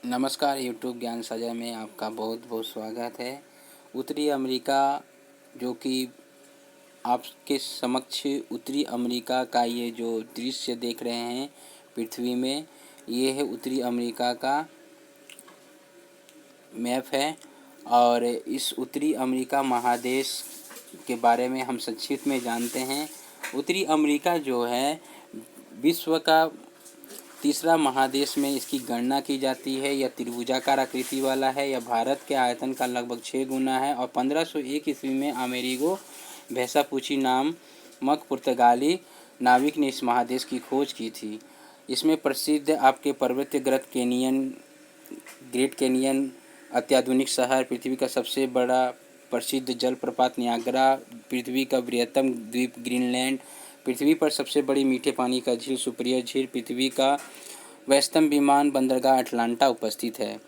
नमस्कार यूट्यूब ज्ञान साझा में आपका बहुत बहुत स्वागत है। उत्तरी अमेरिका जो कि आपके समक्ष उत्तरी अमेरिका का ये जो दृश्य देख रहे हैं पृथ्वी में, ये है उत्तरी अमेरिका का मैप है। और इस उत्तरी अमेरिका महादेश के बारे में हम संक्षिप्त में जानते हैं। उत्तरी अमेरिका जो है विश्व का तीसरा महादेश में इसकी गणना की जाती है। यह त्रिभुजाकार आकृति वाला है। यह भारत के आयतन का लगभग 6 गुना है और 1501 ईस्वी में अमेरिगो वेसापुची नामक पुर्तगाली नाविक ने इस महादेश की खोज की थी। इसमें प्रसिद्ध आपके पर्वतीय ग्रेट कैनियन, अत्याधुनिक शहर, पृथ्वी का सबसे बड़ा प्रसिद्ध जलप्रपात नियाग्रा, पृथ्वी का बृहत्तम द्वीप ग्रीनलैंड, पृथ्वी पर सबसे बड़ी मीठे पानी का झील सुपीरियर झील, पृथ्वी का व्यस्तम विमान बंदरगाह अटलांटा उपस्थित है।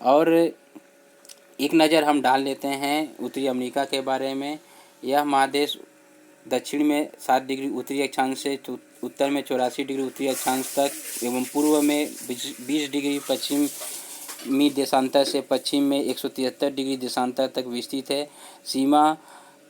और एक नज़र हम डाल लेते हैं उत्तरी अमेरिका के बारे में। यह महादेश दक्षिण में 7 डिग्री उत्तरी अक्षांश से उत्तर में 84 डिग्री उत्तरी अक्षांश तक एवं पूर्व में 20 डिग्री पश्चिमी देशांतर से पश्चिम में 173 डिग्री देशांतर तक विस्तृत है। सीमा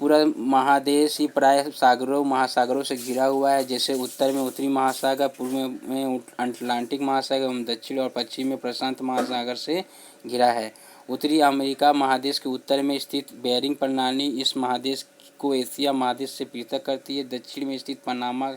पूरा महादेश ही प्राय महासागरों से घिरा हुआ है, जैसे उत्तर में उत्तरी महासागर, पूर्व में अटलांटिक महासागर एवं दक्षिण और पश्चिम में प्रशांत महासागर से घिरा है। उत्तरी अमेरिका महादेश के उत्तर में स्थित बेरिंग प्रणाली इस महादेश को एशिया महादेश से पृथक करती है। दक्षिण में स्थित पनामा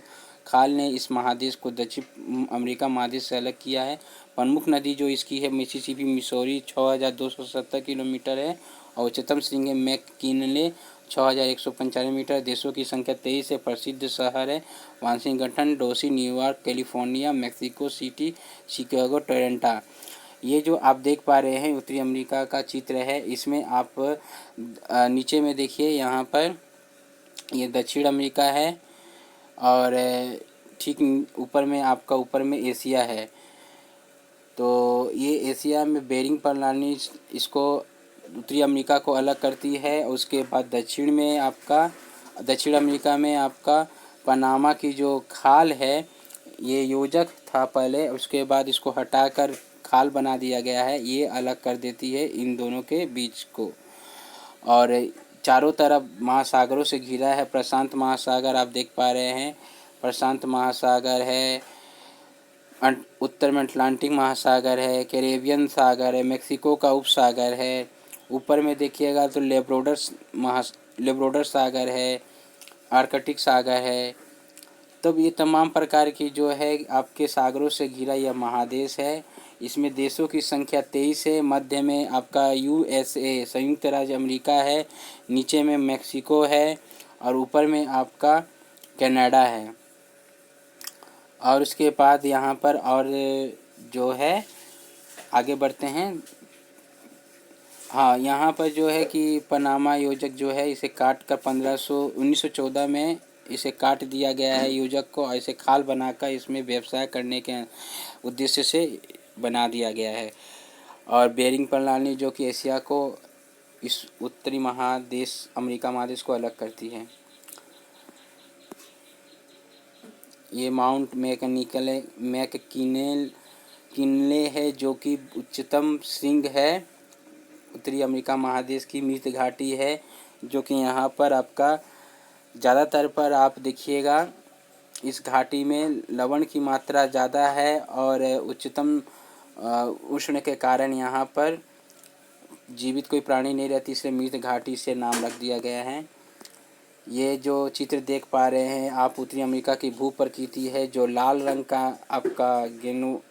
खाल ने इस महादेश को दक्षिण अमेरिका महादेश से अलग किया है। प्रमुख नदी जो इसकी है मिसिसिपी मिसौरी 6270 किलोमीटर है और उच्चतम श्रृंग मैककिनले 6195 मीटर। देशों की संख्या 23 है। प्रसिद्ध शहर है Washington DC, New York, California, Mexico city, Chicago, Toronto. ये जो आप देख पा रहे हैं उत्तरी अमेरिका का चित्र है। इसमें आप नीचे में देखिए, यहाँ पर ये दक्षिण अमेरिका है और ठीक ऊपर में एशिया है। तो ये एशिया में बेरिंग प्रणाली इसको उत्तरी अमेरिका को अलग करती है। उसके बाद दक्षिण अमेरिका में आपका पनामा की जो खाल है, ये योजक था पहले, उसके बाद इसको हटाकर खाल बना दिया गया है। ये अलग कर देती है इन दोनों के बीच को। और चारों तरफ महासागरों से घिरा है। प्रशांत महासागर आप देख पा रहे हैं, प्रशांत महासागर है, उत्तर में अटलांटिक महासागर है, कैरेबियन सागर है, मेक्सिको का उपसागर है। ऊपर में देखिएगा तो लेब्रोडर सागर है, आर्कटिक सागर है। तब ये तमाम प्रकार की जो है आपके सागरों से घिरा यह महादेश है। इसमें देशों की संख्या 23 है। मध्य में आपका यूएसए संयुक्त राज्य अमेरिका है, नीचे में मेक्सिको है और ऊपर में आपका कनाडा है। और उसके बाद यहाँ पर और जो है आगे बढ़ते हैं। हाँ, यहाँ पर जो है कि पनामा योजक जो है इसे काट कर 1914 में इसे काट दिया गया है योजक को, और इसे खाल बनाकर इसमें व्यवसाय करने के उद्देश्य से बना दिया गया है। और बेरिंग प्रणाली जो कि एशिया को इस उत्तरी महादेश अमेरिका महादेश को अलग करती है। ये माउंट मैककिनले है जो कि उच्चतम श्रृंग है उत्तरी अमेरिका महादेश की। मृत घाटी है जो कि यहाँ पर आपका ज़्यादातर पर आप देखिएगा इस घाटी में लवण की मात्रा ज़्यादा है और उच्चतम उष्ण के कारण यहाँ पर जीवित कोई प्राणी नहीं रहती, इसलिए मृत घाटी से नाम रख दिया गया है। ये जो चित्र देख पा रहे हैं आप उत्तरी अमेरिका की भू प्रकृति है। जो लाल रंग का आपका गेनू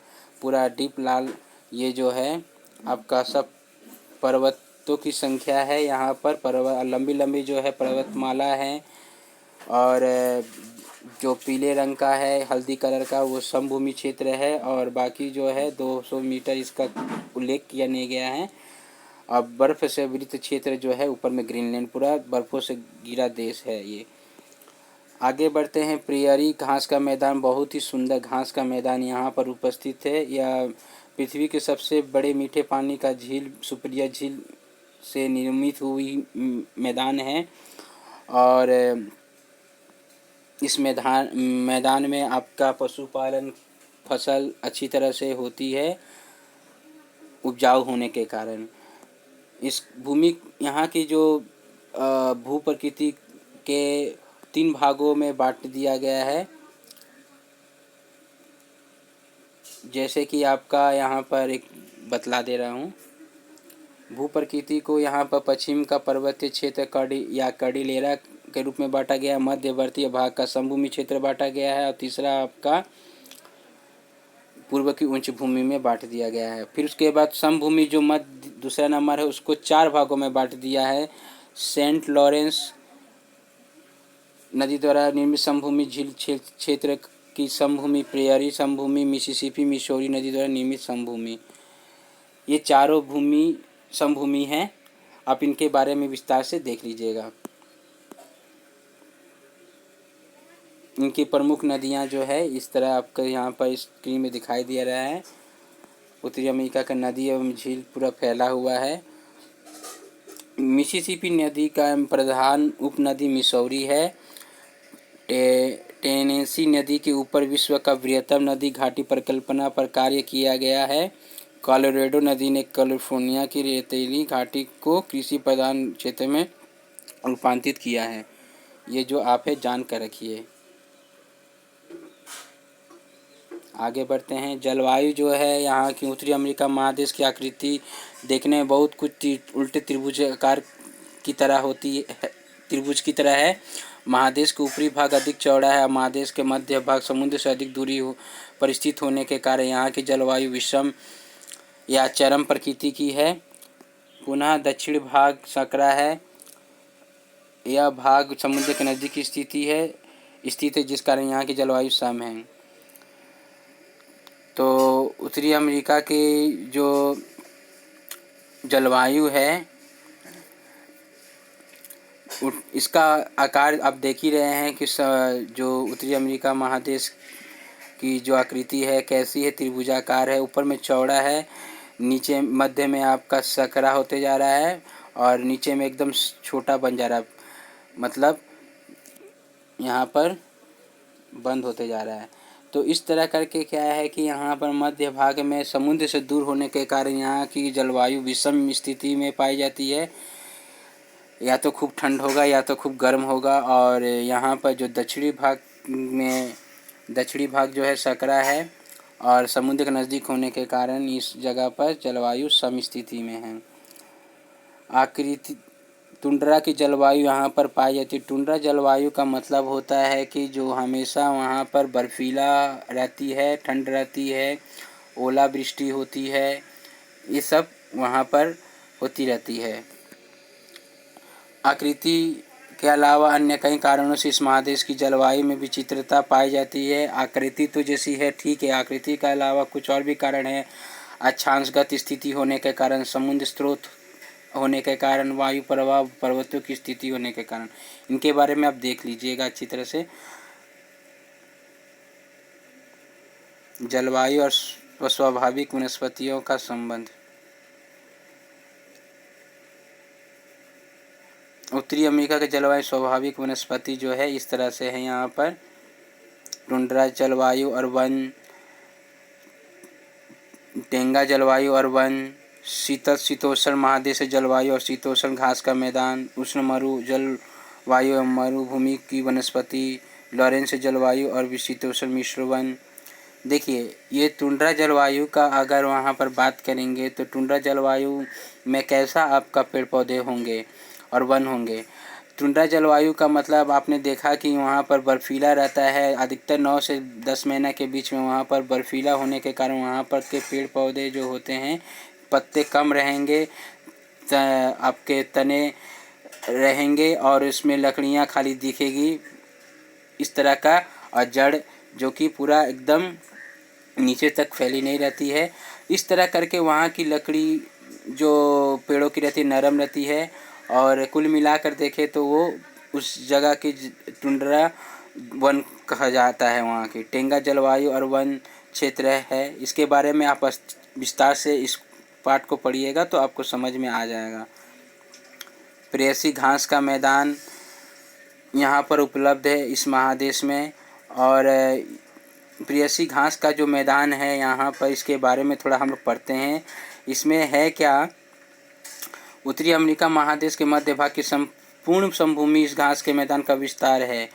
पूरा डीप लाल, ये जो है आपका सब पर्वतों की संख्या है। यहाँ पर लंबी लंबी जो है पर्वतमाला है। और जो पीले रंग का है हल्दी कलर का वो समभूमि क्षेत्र है। और बाकी जो है 200 मीटर इसका उल्लेख किया नहीं गया है। अब बर्फ़ से आवृत क्षेत्र जो है ऊपर में ग्रीनलैंड पूरा बर्फ़ों से घिरा देश है ये। आगे बढ़ते हैं। प्रियरी घास का मैदान, बहुत ही सुंदर घास का मैदान यहाँ पर उपस्थित है। यह पृथ्वी के सबसे बड़े मीठे पानी का झील सुपीरियर झील से निर्मित हुई मैदान है। और इस मैदान में आपका पशुपालन फसल अच्छी तरह से होती है। उपजाऊ होने के कारण। इस भूमि यहाँ की जो भू प्रकृति के 3 भागों में बांट दिया गया है। जैसे कि आपका यहाँ पर एक बतला दे रहा हूँ। भू प्रकृति को यहाँ पर पश्चिम का पर्वतीय क्षेत्र कड़ी या कड़ीलेरा के रूप में बांटा गया, मध्यवर्तीय भाग का समभूमि क्षेत्र बांटा गया है और तीसरा आपका पूर्व की उच्च भूमि में बांट दिया गया है। फिर उसके बाद समभूमि जो मध्य दूसरा नंबर है उसको 4 भागों में बांट दिया है। सेंट लॉरेंस नदी द्वारा निर्मित समभूमि, झील क्षेत्र की समभूमि, प्रेयरी समभूमि, मिसिसिपी मिसौरी नदी द्वारा निर्मित समभूमि, ये चारों भूमि समभूमि हैं। आप इनके बारे में विस्तार से देख लीजिएगा। इनकी प्रमुख नदियां जो है इस तरह आपको यहाँ पर स्क्रीन में दिखाई दे रहा है। उत्तरी अमेरिका का नदी एवं झील पूरा फैला हुआ है। मिसिसिपी नदी का प्रधान उपनदी मिसौरी है। टेनेसी नदी के ऊपर विश्व का बृहत्तम नदी घाटी परिकल्पना पर कार्य किया गया है। कोलोराडो नदी ने कैलिफोर्निया की रेतीली घाटी को कृषि प्रधान क्षेत्र में रूपांतरित किया है। ये जो आप है जान कर रखिए। आगे बढ़ते हैं। जलवायु जो है यहाँ की उत्तरी अमेरिका महादेश की आकृति देखने में बहुत कुछ उल्टे त्रिभुज आकार की तरह होती है, त्रिभुज की तरह है। महादेश का ऊपरी भाग अधिक चौड़ा है और महादेश के मध्य भाग समुद्र से अधिक दूरी पर स्थित होने के कारण यहाँ की जलवायु विषम या चरम प्रकृति की है। पुनः दक्षिण भाग सकरा है। यह भाग समुद्र के नज़दीक स्थित है जिस कारण यहाँ की जलवायु सम है। तो उत्तरी अमेरिका की जो जलवायु है इसका आकार आप देख ही रहे हैं कि जो उत्तरी अमेरिका महादेश की जो आकृति है कैसी है, त्रिभुजाकार है, ऊपर में चौड़ा है, नीचे मध्य में आपका सकरा होते जा रहा है और नीचे में एकदम छोटा बन जा रहा है, मतलब यहाँ पर बंद होते जा रहा है। तो इस तरह करके क्या है कि यहाँ पर मध्य भाग में समुद्र से दूर होने के कारण यहाँ की जलवायु विषम स्थिति में पाई जाती है। या तो खूब ठंड होगा या तो खूब गर्म होगा। और यहाँ पर जो दक्षिणी भाग जो है सकरा है और समुद्र के नज़दीक होने के कारण इस जगह पर जलवायु सम स्थिति में है। आकृति टुंड्रा की जलवायु यहाँ पर पाई जाती है। टुंड्रा जलवायु का मतलब होता है कि जो हमेशा वहाँ पर बर्फीला रहती है, ठंड रहती है, ओलावृष्टि होती है, ये सब वहाँ पर होती रहती है। आकृति के अलावा अन्य कई कारणों से इस महादेश की जलवायु में विचित्रता पाई जाती है। आकृति तो जैसी है ठीक है, आकृति के अलावा कुछ और भी कारण है। अक्षांशगत स्थिति होने के कारण, समुद्र स्रोत होने के कारण, वायु प्रवाह, पर्वतों की स्थिति होने के कारण, इनके बारे में आप देख लीजिएगा अच्छी तरह से। जलवायु और स्वाभाविक वनस्पतियों का संबंध। उत्तरी अमेरिका के जलवायु स्वाभाविक वनस्पति जो है इस तरह से है। यहाँ पर टुंड्रा जलवायु और वन, टेंगा जलवायु और वन, शीतल शीतोष्ण महादेशीय जलवायु और शीतोष्ण घास का मैदान, उष्ण मरु जलवायु एवं मरुभूमि की वनस्पति, लॉरेंस जलवायु और शीतोष्ण मिश्र वन। देखिए ये टुंड्रा जलवायु का अगर वहाँ पर बात करेंगे तो टुंड्रा जलवायु में कैसा आपका पेड़ पौधे होंगे और वन होंगे। टुंड्रा जलवायु का मतलब आपने देखा कि वहाँ पर बर्फीला रहता है, अधिकतर 9 से 10 महीने के बीच में वहाँ पर बर्फीला होने के कारण वहाँ पर के पेड़ पौधे जो होते हैं पत्ते कम रहेंगे, आपके तने रहेंगे और इसमें लकड़ियाँ खाली दिखेगी इस तरह का, और जड़ जो कि पूरा एकदम नीचे तक फैली नहीं रहती है। इस तरह करके वहाँ की लकड़ी जो पेड़ों की रहती है नरम रहती है और कुल मिलाकर देखें तो वो उस जगह की टुंड्रा वन कहा जाता है। वहाँ की टेंगा जलवायु और वन क्षेत्र है। इसके बारे में आप विस्तार से इस पाठ को पढ़िएगा तो आपको समझ में आ जाएगा। प्रेयसी घास का मैदान यहाँ पर उपलब्ध है इस महादेश में, और प्रेयसी घास का जो मैदान है यहाँ पर, इसके बारे में थोड़ा हम लोग पढ़ते हैं। इसमें है क्या, उत्तरी अमेरिका महादेश के मध्य भाग की संपूर्ण समभूमि इस घास के मैदान का विस्तार है,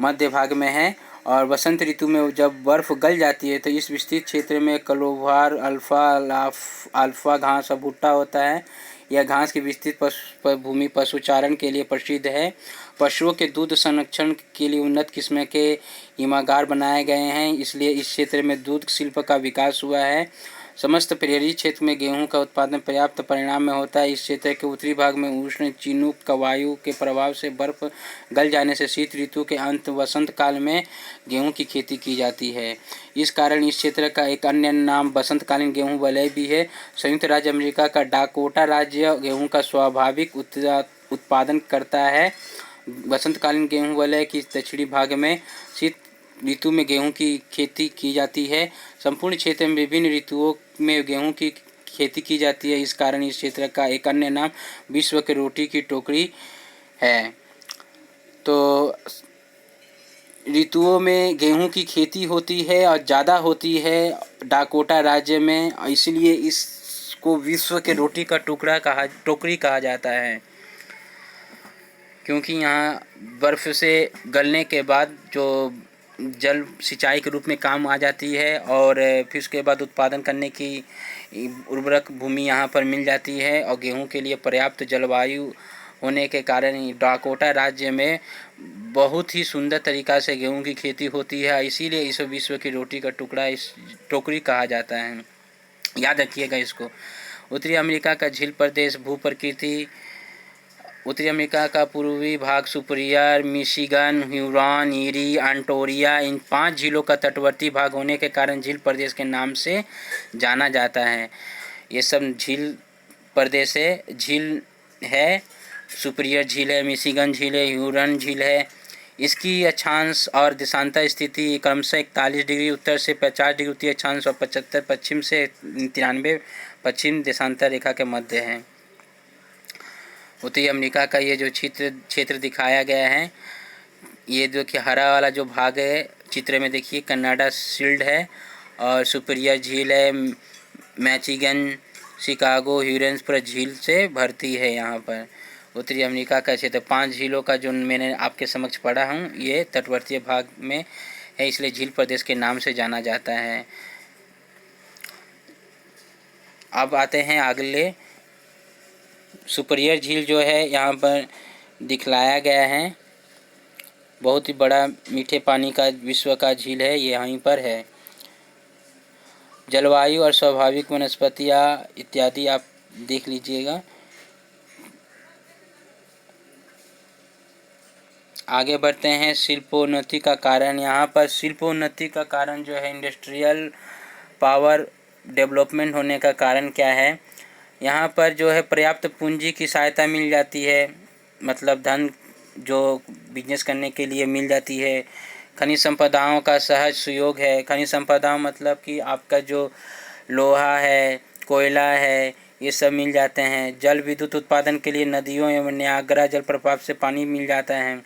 मध्य भाग में है। और वसंत ऋतु में जब बर्फ़ गल जाती है तो इस विस्तृत क्षेत्र में क्लोवर, अल्फा घास और भुट्टा होता है। यह घास की विस्तृत भूमि पशुचारण के लिए प्रसिद्ध है। पशुओं के दूध संरक्षण के लिए उन्नत किस्म के हिमागार बनाए गए हैं, इसलिए इस क्षेत्र में दूध शिल्प का विकास हुआ है। समस्त प्रेरी क्षेत्र में गेहूं का उत्पादन पर्याप्त परिमाण में होता है। इस क्षेत्र के उत्तरी भाग में उष्ण चिनूक वायु के प्रभाव से बर्फ गल जाने से शीत ऋतु के अंत वसंत काल में गेहूं की खेती की जाती है। इस कारण इस क्षेत्र का एक अन्य नाम बसंतकालीन गेहूं वलय भी है। संयुक्त राज्य अमेरिका का डाकोटा राज्य गेहूं का स्वाभाविक उत्पादन करता है। बसंतकालीन गेहूं वलय की दक्षिणी भाग में शीत ऋतु में गेहूं की खेती की जाती है। संपूर्ण क्षेत्र में विभिन्न ऋतुओं में गेहूं की खेती की जाती है। इस कारण इस क्षेत्र का एक अन्य नाम विश्व की रोटी की टोकरी है। तो ऋतुओं में गेहूं की खेती होती है और ज़्यादा होती है डाकोटा राज्य में, इसलिए इसको विश्व के रोटी का टोकरी कहा जाता है, क्योंकि यहाँ बर्फ़ से गलने के बाद जो जल सिंचाई के रूप में काम आ जाती है और फिर उसके बाद उत्पादन करने की उर्वरक भूमि यहाँ पर मिल जाती है। और गेहूं के लिए पर्याप्त जलवायु होने के कारण डाकोटा राज्य में बहुत ही सुंदर तरीक़ा से गेहूं की खेती होती है, इसीलिए इस विश्व की रोटी का टुकड़ा इस टोकरी कहा जाता है। याद रखिएगा इसको। उत्तरी अमेरिका का झील प्रदेश भूप्रकृति। उत्तरी अमेरिका का पूर्वी भाग Superior, Michigan, Huron, Erie, Ontario इन 5 झीलों का तटवर्ती भाग होने के कारण झील प्रदेश के नाम से जाना जाता है। ये सब झील प्रदेश है, झील है, सुपरियर झील है, मिशिगन झील है, ह्यूरॉन झील है। इसकी अक्षांश और देशांतर स्थिति क्रमशः 41 डिग्री उत्तर से 50 डिग्री उत्तरी अक्षांश और 75 पश्चिम से 93 पश्चिम देशांतर रेखा के मध्य है। उत्तरी अमेरिका का ये जो क्षेत्र दिखाया गया है, ये जो कि हरा वाला जो भाग है चित्र में देखिए, कनाडा शील्ड है और सुपरियर झील है, मैचिगन, शिकागो, ह्यूरॉन पूरा झील से भरती है। यहाँ पर उत्तरी अमेरिका का क्षेत्र 5 झीलों का जो मैंने आपके समक्ष पढ़ा हूँ, ये तटवर्तीय भाग में है, इसलिए झील प्रदेश के नाम से जाना जाता है। अब आते हैं अगले। सुपरियर झील जो है यहाँ पर दिखलाया गया है, बहुत ही बड़ा मीठे पानी का विश्व का झील है, ये यहीं पर है। जलवायु और स्वाभाविक वनस्पतियाँ इत्यादि आप देख लीजिएगा। आगे बढ़ते हैं। शिल्पोन्नति का कारण। यहाँ पर शिल्पोन्नति का कारण जो है इंडस्ट्रियल पावर डेवलपमेंट होने का कारण क्या है, यहाँ पर जो है पर्याप्त पूंजी की सहायता मिल जाती है, मतलब धन जो बिजनेस करने के लिए मिल जाती है। खनिज संपदाओं का सहज सुयोग है। खनिज संपदाओं मतलब कि आपका जो लोहा है, कोयला है, ये सब मिल जाते हैं। जल विद्युत उत्पादन के लिए नदियों एवं न्यागरा जलप्रपात से पानी मिल जाता है।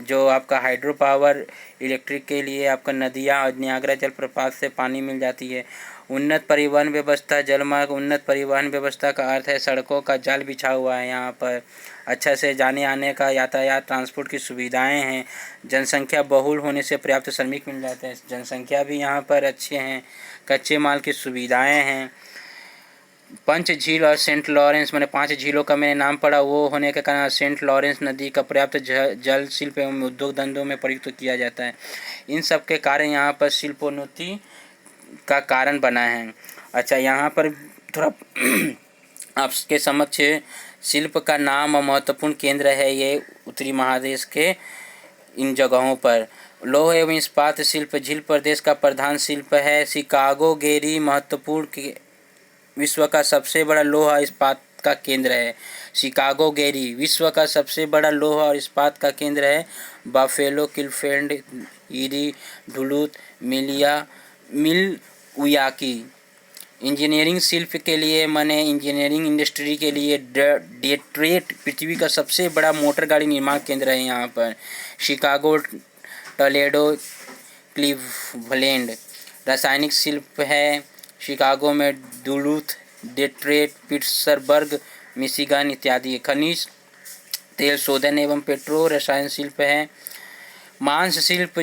जो आपका हाइड्रो पावर इलेक्ट्रिक के लिए आपका नदियाँ और न्यागरा जलप्रपात से पानी मिल जाती है। उन्नत परिवहन व्यवस्था। जलमार्ग उन्नत परिवहन व्यवस्था का अर्थ है सड़कों का जाल बिछा हुआ है, यहाँ पर अच्छा से जाने आने का यातायात ट्रांसपोर्ट की सुविधाएं हैं। जनसंख्या बहुल होने से पर्याप्त श्रमिक मिल जाते हैं, जनसंख्या भी यहाँ पर अच्छे हैं। कच्चे माल की सुविधाएं हैं। पंच झील और सेंट लॉरेंस, मैंने 5 झीलों का मैंने नाम पढ़ा, वो होने के कारण सेंट लॉरेंस नदी का पर्याप्त जल शिल्प एवं उद्योग धंधों में प्रयुक्त किया जाता है। इन सब के कारण यहाँ पर शिल्पोन्नति का कारण बना है। अच्छा, यहाँ पर थोड़ा आपके समक्ष शिल्प का नाम और महत्वपूर्ण केंद्र है ये उत्तरी महादेश के इन जगहों पर। लौह एवं इस्पात शिल्प झील प्रदेश का प्रधान शिल्प है। शिकागो गेरी महत्वपूर्ण विश्व का सबसे बड़ा लोहा इस्पात का केंद्र है। शिकागो गेरी विश्व का सबसे बड़ा लोहा और इस्पात का केंद्र है। Buffalo, Cleveland, eerie, Duluth, Milwaukee. Engineering शिल्प के लिए माने इंजीनियरिंग इंडस्ट्री के लिए डेट्रॉइट पृथ्वी का सबसे बड़ा मोटर गाड़ी निर्माण केंद्र है यहाँ पर। Chicago, Toledo, Cleveland. रासायनिक शिल्प है शिकागो में डुलूथ, डेट्रॉइट, पिट्सबर्ग, मिशिगन इत्यादि। खनिज तेल शोधन एवं पेट्रो रसायन शिल्प है। मांस शिल्प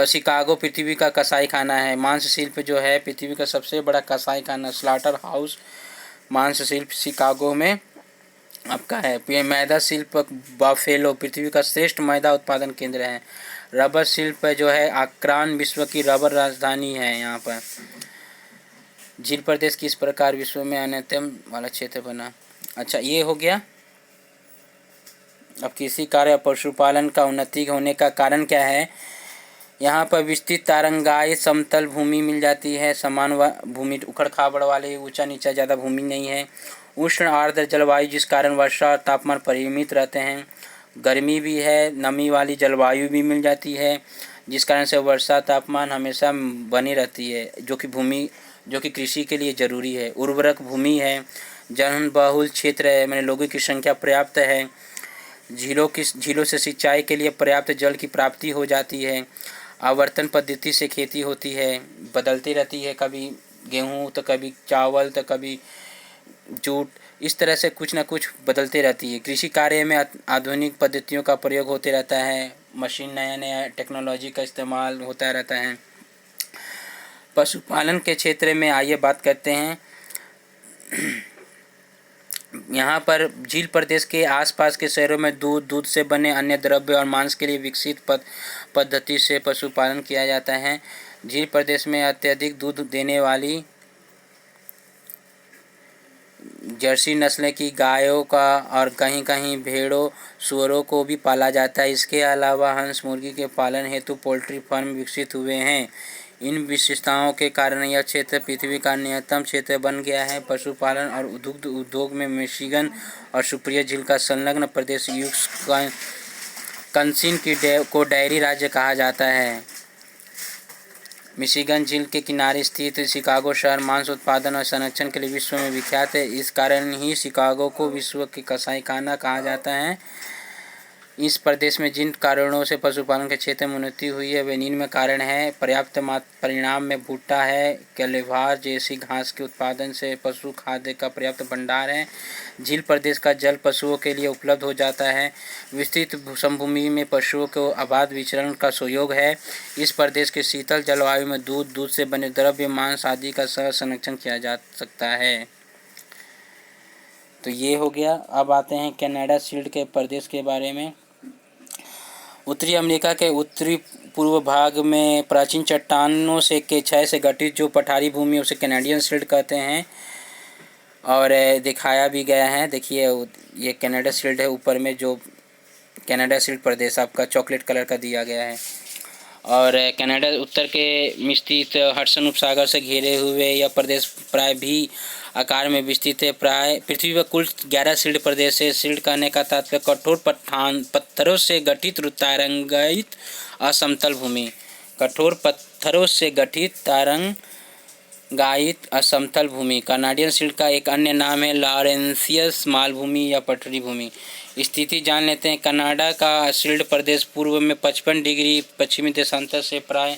शिकागो पृथ्वी का कसाई खाना है। मांस शिल्प जो है पृथ्वी का सबसे बड़ा कसाई खाना स्लॉटर हाउस मांस शिल्प शिकागो में आपका है। मैदा शिल्प बफेलो पृथ्वी का श्रेष्ठ मैदा उत्पादन केंद्र है। रबर शिल्प जो है आक्रान विश्व की रबर राजधानी है। यहाँ पर झील प्रदेश किस प्रकार विश्व में अन्यतम वाला क्षेत्र बना। अच्छा, ये हो गया। अब कृषि कार्य और पशुपालन का उन्नति होने का कारण क्या है। यहाँ पर विस्तृत तारंगाई समतल भूमि मिल जाती है। समान भूमि उखड़ खाबड़ वाले ऊंचा नीचा ज़्यादा भूमि नहीं है। उष्ण आर्द्र जलवायु जिस कारण वर्षा और तापमान परिमित रहते हैं। गर्मी भी है, नमी वाली जलवायु भी मिल जाती है जिस कारण से वर्षा तापमान हमेशा बनी रहती है जो कि कृषि के लिए ज़रूरी है। उर्वरक भूमि है, जनबहुल क्षेत्र है, मैंने लोगों की संख्या पर्याप्त है। झीलों से सिंचाई के लिए पर्याप्त जल की प्राप्ति हो जाती है। आवर्तन पद्धति से खेती होती है, बदलती रहती है, कभी गेहूँ तो कभी चावल तो कभी जूट, इस तरह से कुछ न कुछ बदलती रहती है। कृषि कार्य में आधुनिक पद्धतियों का प्रयोग होते रहता है। मशीन नया नया टेक्नोलॉजी का इस्तेमाल होता रहता है। पशुपालन के क्षेत्र में आइए बात करते हैं। यहाँ पर झील प्रदेश के आसपास के शहरों में दूध से बने अन्य द्रव्य और मांस के लिए विकसित पद्धति से पशुपालन किया जाता है। झील प्रदेश में अत्यधिक दूध देने वाली जर्सी नस्ल की गायों का और कहीं कहीं भेड़ों सूअरों को भी पाला जाता है। इसके अलावा हंस मुर्गी के पालन हेतु पोल्ट्री फार्म विकसित हुए हैं। इन विशेषताओं के कारण यह क्षेत्र पृथ्वी का अन्यतम क्षेत्र बन गया है। पशुपालन और दुग्ध उद्योग में मिशिगन और सुपीरियर झील का संलग्न प्रदेश विस्कॉन्सिन को डेयरी राज्य कहा जाता है। मिशिगन झील के किनारे स्थित शिकागो शहर मांस उत्पादन और संरक्षण के लिए विश्व में विख्यात है। इस कारण ही शिकागो को विश्व के कसाईखाना कहा जाता है। इस प्रदेश में जिन कारणों से पशुपालन के क्षेत्र में उन्नति हुई है वे निम्न कारण है। पर्याप्त परिणाम में भुट्टा है, कैलेभार जैसी घास के उत्पादन से पशु खाद्य का पर्याप्त भंडार है। झील प्रदेश का जल पशुओं के लिए उपलब्ध हो जाता है। विस्तृत समभूमि में पशुओं को अबाध विचरण का सुयोग है। इस प्रदेश के शीतल जलवायु में दूध से बने द्रव्य मांस आदि का सहज संरक्षण किया जा सकता है। तो ये हो गया। अब आते हैं कनाडा शील्ड के प्रदेश के बारे में। उत्तरी अमेरिका के उत्तरी पूर्व भाग में प्राचीन चट्टानों से के क्षय से गठित जो पठारी भूमि उसे कैनेडियन शील्ड कहते हैं और दिखाया भी गया है। देखिए ये कनाडा शील्ड है, ऊपर में जो कनाडा शील्ड प्रदेश आपका चॉकलेट कलर का दिया गया है। और कनाडा उत्तर के में स्थित हडसन उपसागर से घिरे हुए यह प्रदेश प्राय भी आकार में विस्तृत है। प्राय पृथ्वी पर कुल 11 शील्ड प्रदेश है। शील्ड कहने का तात्पर्य कठोर पत्थरों से गठित तारंगायित असमतल भूमि। कठोर पत्थरों से गठित तारंगायित असमतल भूमि। कनाडियन शील्ड का एक अन्य नाम है लॉरेंसियस मालभूमि या पटरी भूमि। स्थिति जान लेते हैं। कनाडा का शील्ड प्रदेश पूर्व में 55 डिग्री पश्चिमी देशांतर से प्राय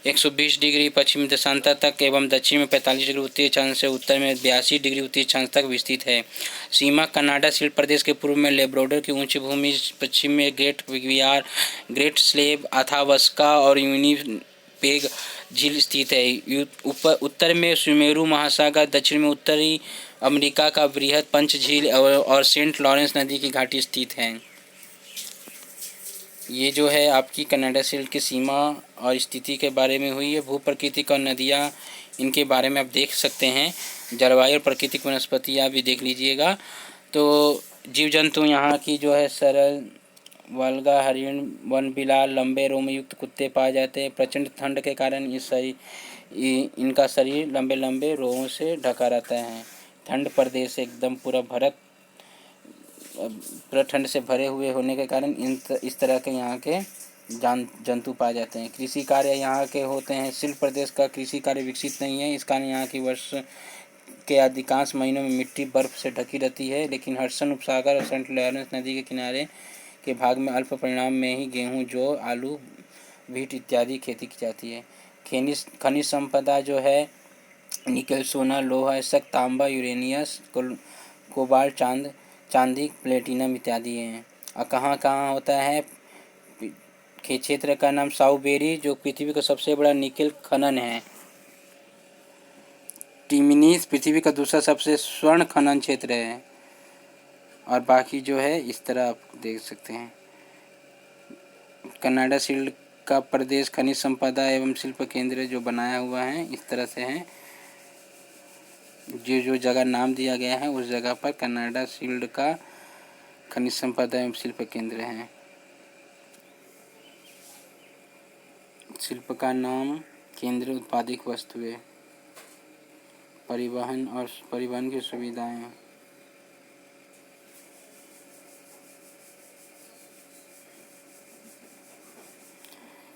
120 डिग्री पश्चिमी देशांतर तक एवं दक्षिण में 45 डिग्री उत्तरी अक्षांश से उत्तर में 82 डिग्री उत्तरी अक्षांश तक विस्तृत है। सीमा कनाडा शील्ड प्रदेश के पूर्व में लेब्राडोर की ऊंची भूमि, पश्चिम में ग्रेट विवियार, ग्रेट स्लेव, अथावस्का और विनिपेग झील स्थित है। उत्तर में सुमेरु महासागर, दक्षिण में उत्तरी अमेरिका का बृहद पंच झील और सेंट लॉरेंस नदी की घाटी स्थित है। ये जो है आपकी कनाडा शील्ड की सीमा और स्थिति के बारे में हुई है। भू प्राकृतिक और नदियाँ इनके बारे में आप देख सकते हैं। जलवायु और प्राकृतिक वनस्पतियाँ भी देख लीजिएगा। तो जीव जंतु यहाँ की जो है सरल वल्गा, हरिण, वन बिलाल, लंबे रोमयुक्त कुत्ते पाए जाते हैं। प्रचंड ठंड के कारण इनका शरीर लंबे लंबे रोमों से ढका रहता है। ठंड प्रदेश एकदम पूरा ठंड से भरे हुए होने के कारण इस तरह के यहाँ के जंतु पाए जाते हैं। कृषि कार्य यहाँ के होते हैं। शील्ड प्रदेश का कृषि कार्य विकसित नहीं है। इस कारण यहाँ की वर्ष के अधिकांश महीनों में मिट्टी बर्फ से ढकी रहती है। लेकिन हडसन उपसागर और सेंट लॉरेंस नदी के किनारे के भाग में अल्प परिमाण में ही गेहूँ, जौ, आलू, वीट इत्यादि खेती की जाती है। खनिज संपदा जो है निकल, सोना, लोहा, सक, तांबा, यूरेनियस, कोबाल्ट, चांदी, प्लेटिनम इत्यादि हैं। और कहाँ कहाँ होता है? क्षेत्र का नाम साउबेरी, जो पृथ्वी का सबसे बड़ा निकेल खनन है। टिमिनीस पृथ्वी का दूसरा सबसे स्वर्ण खनन क्षेत्र है। और बाकी जो है इस तरह आप देख सकते हैं। कनाडा शील्ड का प्रदेश खनिज संपदा एवं शिल्प केंद्र जो बनाया हुआ है इस तरह से है। जो जगह नाम दिया गया है उस जगह पर कनाडा शील्ड का खनिज संपदा एवं शिल्प केंद्र है। शिल्प का नाम केंद्र, उत्पादित वस्तुएं, परिवहन की सुविधाएं।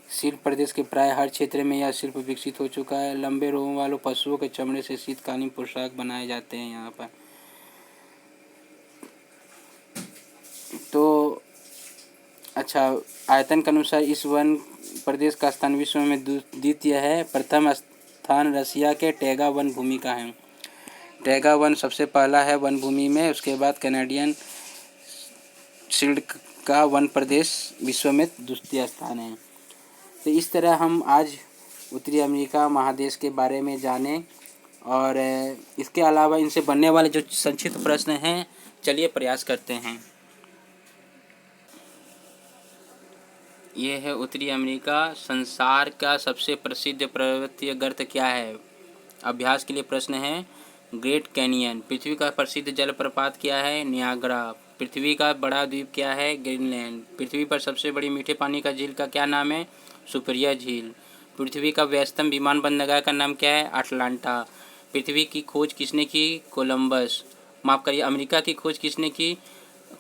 शिल्प प्रदेश के प्राय हर क्षेत्र में यह शिल्प विकसित हो चुका है। लंबे रोमों वाले पशुओं के चमड़े से शीतकालीन पोशाक बनाए जाते हैं यहाँ पर। तो अच्छा, आयतन के अनुसार इस वन प्रदेश का स्थान विश्व में द्वितीय है। प्रथम स्थान रसिया के टैगा वन भूमि का है। टैगा वन सबसे पहला है वन भूमि में। उसके बाद कैनेडियन शील्ड का वन प्रदेश विश्व में द्वितीय स्थान है। तो इस तरह हम आज उत्तरी अमेरिका महादेश के बारे में जाने। और इसके अलावा इनसे बनने वाले जो संक्षिप्त प्रश्न हैं, चलिए प्रयास करते हैं। ये है उत्तरी अमेरिका। संसार का सबसे प्रसिद्ध पर्वतीय गर्त क्या है? अभ्यास के लिए प्रश्न है। Great canyon. पृथ्वी का प्रसिद्ध जलप्रपात क्या है? नियाग्रा। पृथ्वी का बड़ा द्वीप क्या है? ग्रीनलैंड। पृथ्वी पर सबसे बड़ी मीठे पानी का झील का क्या नाम है? सुपरिया झील। पृथ्वी का व्यस्तम विमान बंदरगाह का नाम क्या है? अटलांटा। पृथ्वी की खोज किसने की? कोलंबस। माफ़ करिए, अमेरिका की खोज किसने की?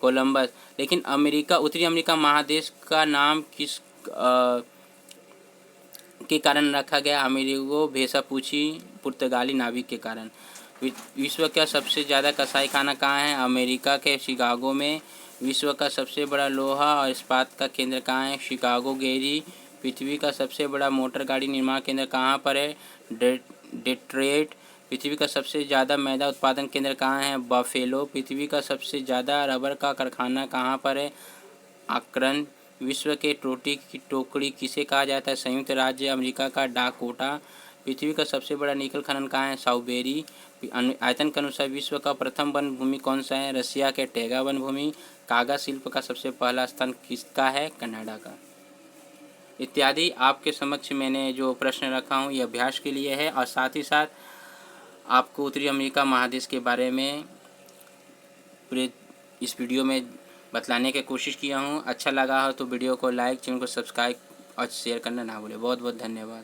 कोलंबस। लेकिन उत्तरी अमेरिका महादेश का नाम किस के कारण रखा गया? अमेरिगो वेसापुची, पुर्तगाली नाविक के कारण। विश्व का सबसे ज़्यादा कसाई खाना कहाँ है? अमेरिका के शिकागो में। विश्व का सबसे बड़ा लोहा और इस्पात का केंद्र कहाँ है? शिकागो गेरी। पृथ्वी का सबसे बड़ा मोटर गाड़ी निर्माण केंद्र कहाँ पर है? डेट्रॉइट। पृथ्वी का सबसे ज़्यादा मैदा उत्पादन केंद्र कहाँ है? बफेलो। पृथ्वी का सबसे ज़्यादा रबर का कारखाना कहाँ पर है? आक्रन। विश्व के रोटी की टोकरी किसे कहा जाता है? संयुक्त राज्य अमेरिका का डाकोटा। पृथ्वी का सबसे बड़ा निकल खनन कहाँ है? साउबेरी। आयतन के अनुसार विश्व का प्रथम वन भूमि कौन सा है? रसिया के टैगा वन भूमि। कागज शिल्प का सबसे पहला स्थान किसका है? कनाडा का। इत्यादि आपके समक्ष मैंने जो प्रश्न रखा हूँ ये अभ्यास के लिए है। और साथ ही साथ आपको उत्तरी अमेरिका महादेश के बारे में पूरे इस वीडियो में बतलाने की कोशिश किया हूँ। अच्छा लगा हो तो वीडियो को लाइक, चैनल को सब्सक्राइब और शेयर करना ना भूलें। बहुत बहुत धन्यवाद।